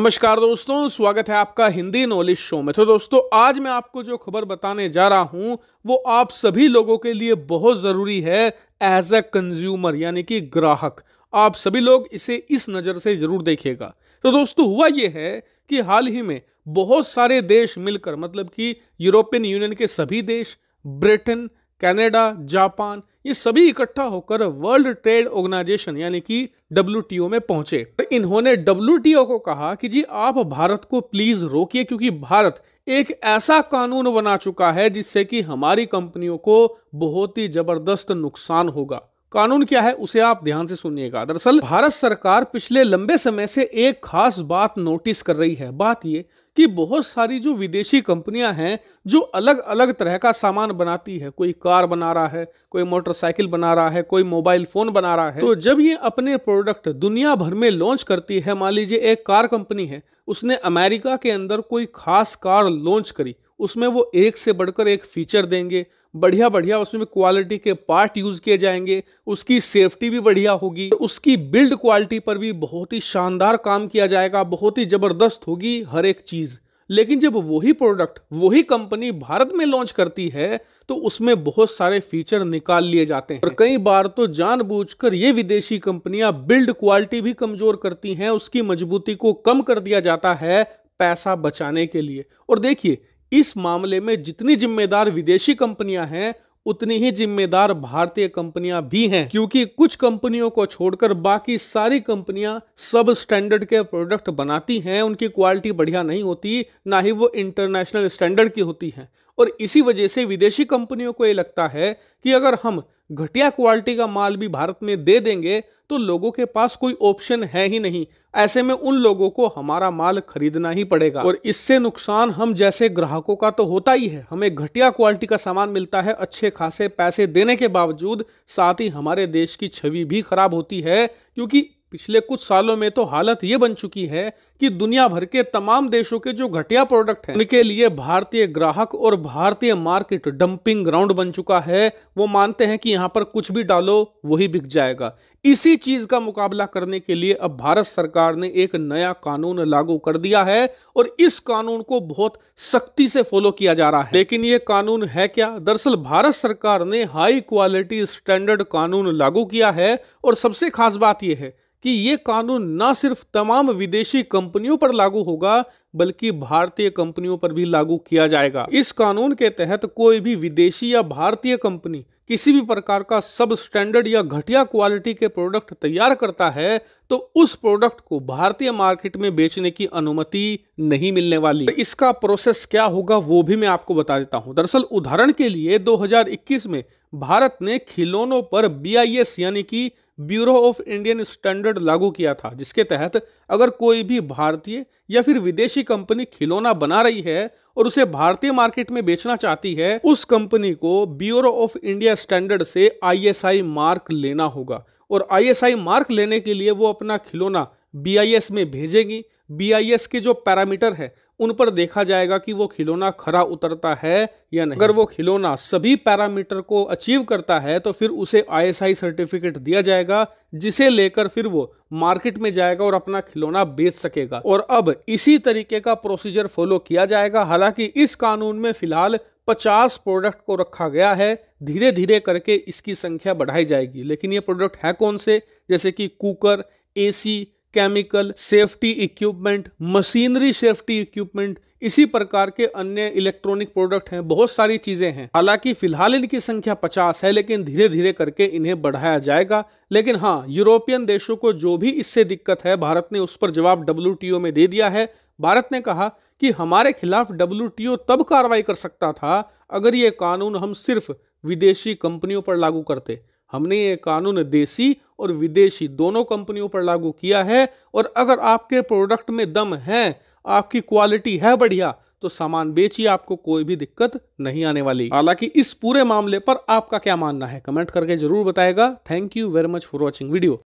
नमस्कार दोस्तों, स्वागत है आपका हिंदी नॉलेज शो में। तो दोस्तों, आज मैं आपको जो खबर बताने जा रहा हूं वो आप सभी लोगों के लिए बहुत ज़रूरी है एज ए कंज्यूमर, यानी कि ग्राहक। आप सभी लोग इसे इस नज़र से ज़रूर देखिएगा। तो दोस्तों, हुआ ये है कि हाल ही में बहुत सारे देश मिलकर, मतलब कि यूरोपियन यूनियन के सभी देश, ब्रिटेन, कनाडा, जापान, ये सभी इकट्ठा होकर वर्ल्ड ट्रेड ऑर्गेनाइजेशन यानी कि WTO में पहुंचे। इन्होंने WTO को कहा कि जी आप भारत को प्लीज रोकिए, क्योंकि भारत एक ऐसा कानून बना चुका है जिससे कि हमारी कंपनियों को बहुत ही जबरदस्त नुकसान होगा। कानून क्या है उसे आप ध्यान से सुनिएगा। दरअसल भारत सरकार पिछले लंबे समय से एक खास बात नोटिस कर रही है। बात ये कि बहुत सारी जो विदेशी कंपनियां हैं जो अलग अलग तरह का सामान बनाती है, कोई कार बना रहा है, कोई मोटरसाइकिल बना रहा है, कोई मोबाइल फोन बना रहा है, तो जब ये अपने प्रोडक्ट दुनिया भर में लॉन्च करती है, मान लीजिए एक कार कंपनी है, उसने अमेरिका के अंदर कोई खास कार लॉन्च करी, उसमें वो एक से बढ़कर एक फीचर देंगे, बढ़िया बढ़िया उसमें क्वालिटी के पार्ट यूज किए जाएंगे, उसकी सेफ्टी भी बढ़िया होगी, उसकी बिल्ड क्वालिटी पर भी बहुत ही शानदार काम किया जाएगा, बहुत ही जबरदस्त होगी हर एक चीज। लेकिन जब वही प्रोडक्ट वही कंपनी भारत में लॉन्च करती है तो उसमें बहुत सारे फीचर निकाल लिए जाते हैं, और कई बार तो जानबूझकर ये विदेशी कंपनियां बिल्ड क्वालिटी भी कमजोर करती हैं, उसकी मजबूती को कम कर दिया जाता है पैसा बचाने के लिए। और देखिए, इस मामले में जितनी जिम्मेदार विदेशी कंपनियां हैं उतनी ही जिम्मेदार भारतीय कंपनियां भी हैं, क्योंकि कुछ कंपनियों को छोड़कर बाकी सारी कंपनियां सब स्टैंडर्ड के प्रोडक्ट बनाती हैं, उनकी क्वालिटी बढ़िया नहीं होती, ना ही वो इंटरनेशनल स्टैंडर्ड की होती हैं। और इसी वजह से विदेशी कंपनियों को ये लगता है कि अगर हम घटिया क्वालिटी का माल भी भारत में दे देंगे तो लोगों के पास कोई ऑप्शन है ही नहीं, ऐसे में उन लोगों को हमारा माल खरीदना ही पड़ेगा। और इससे नुकसान हम जैसे ग्राहकों का तो होता ही है, हमें घटिया क्वालिटी का सामान मिलता है अच्छे खासे पैसे देने के बावजूद, साथ ही हमारे देश की छवि भी खराब होती है, क्योंकि पिछले कुछ सालों में तो हालत ये बन चुकी है कि दुनिया भर के तमाम देशों के जो घटिया प्रोडक्ट हैं उनके लिए भारतीय ग्राहक और भारतीय मार्केट डंपिंग ग्राउंड बन चुका है। वो मानते हैं कि यहाँ पर कुछ भी डालो वही बिक जाएगा। इसी चीज का मुकाबला करने के लिए अब भारत सरकार ने एक नया कानून लागू कर दिया है, और इस कानून को बहुत सख्ती से फॉलो किया जा रहा है। लेकिन ये कानून है क्या? दरअसल भारत सरकार ने हाई क्वालिटी स्टैंडर्ड कानून लागू किया है, और सबसे खास बात यह है कि ये कानून न सिर्फ तमाम विदेशी कंपनियों पर लागू होगा बल्कि भारतीय कंपनियों पर भी लागू किया जाएगा। इस कानून के तहत कोई भी विदेशी या भारतीय कंपनी किसी भी प्रकार का सब स्टैंडर्ड या घटिया क्वालिटी के प्रोडक्ट तैयार करता है तो उस प्रोडक्ट को भारतीय मार्केट में बेचने की अनुमति नहीं मिलने वाली। इसका प्रोसेस क्या होगा वो भी मैं आपको बता देता हूं। दरअसल उदाहरण के लिए 2021 में भारत ने खिलौनों पर BIS यानी कि ब्यूरो ऑफ इंडियन स्टैंडर्ड लागू किया था, जिसके तहत अगर कोई भी भारतीय या फिर विदेशी कंपनी खिलौना बना रही है और उसे भारतीय मार्केट में बेचना चाहती है, उस कंपनी को ब्यूरो ऑफ इंडिया स्टैंडर्ड से ISI मार्क लेना होगा। और ISI मार्क लेने के लिए वो अपना खिलौना BIS में भेजेगी। BIS के जो पैरामीटर है उन पर देखा जाएगा कि वो खिलौना खरा उतरता है या नहीं। अगर वो खिलौना सभी पैरामीटर को अचीव करता है तो फिर उसे ISI सर्टिफिकेट दिया जाएगा, जिसे लेकर फिर वो मार्केट में जाएगा और अपना खिलौना बेच सकेगा। और अब इसी तरीके का प्रोसीजर फॉलो किया जाएगा। हालांकि इस कानून में फिलहाल 50 प्रोडक्ट को रखा गया है, धीरे धीरे करके इसकी संख्या बढ़ाई जाएगी। लेकिन ये प्रोडक्ट है कौन से? जैसे कि cooker, AC, chemical, safety equipment, machinery safety equipment, इसी प्रकार के अन्य इलेक्ट्रॉनिक प्रोडक्ट हैं, बहुत सारी चीजें हैं। हालांकि फिलहाल इनकी संख्या 50 है, लेकिन धीरे धीरे करके इन्हें बढ़ाया जाएगा। लेकिन हाँ, यूरोपियन देशों को जो भी इससे दिक्कत है भारत ने उस पर जवाब WTO में दे दिया है। भारत ने कहा कि हमारे खिलाफ WTO तब कार्रवाई कर सकता था अगर ये कानून हम सिर्फ विदेशी कंपनियों पर लागू करते। हमने ये कानून देसी और विदेशी दोनों कंपनियों पर लागू किया है, और अगर आपके प्रोडक्ट में दम है, आपकी क्वालिटी है बढ़िया, तो सामान बेचिए, आपको कोई भी दिक्कत नहीं आने वाली। हालांकि इस पूरे मामले पर आपका क्या मानना है कमेंट करके जरूर बताएगा। Thank you very much for watching video.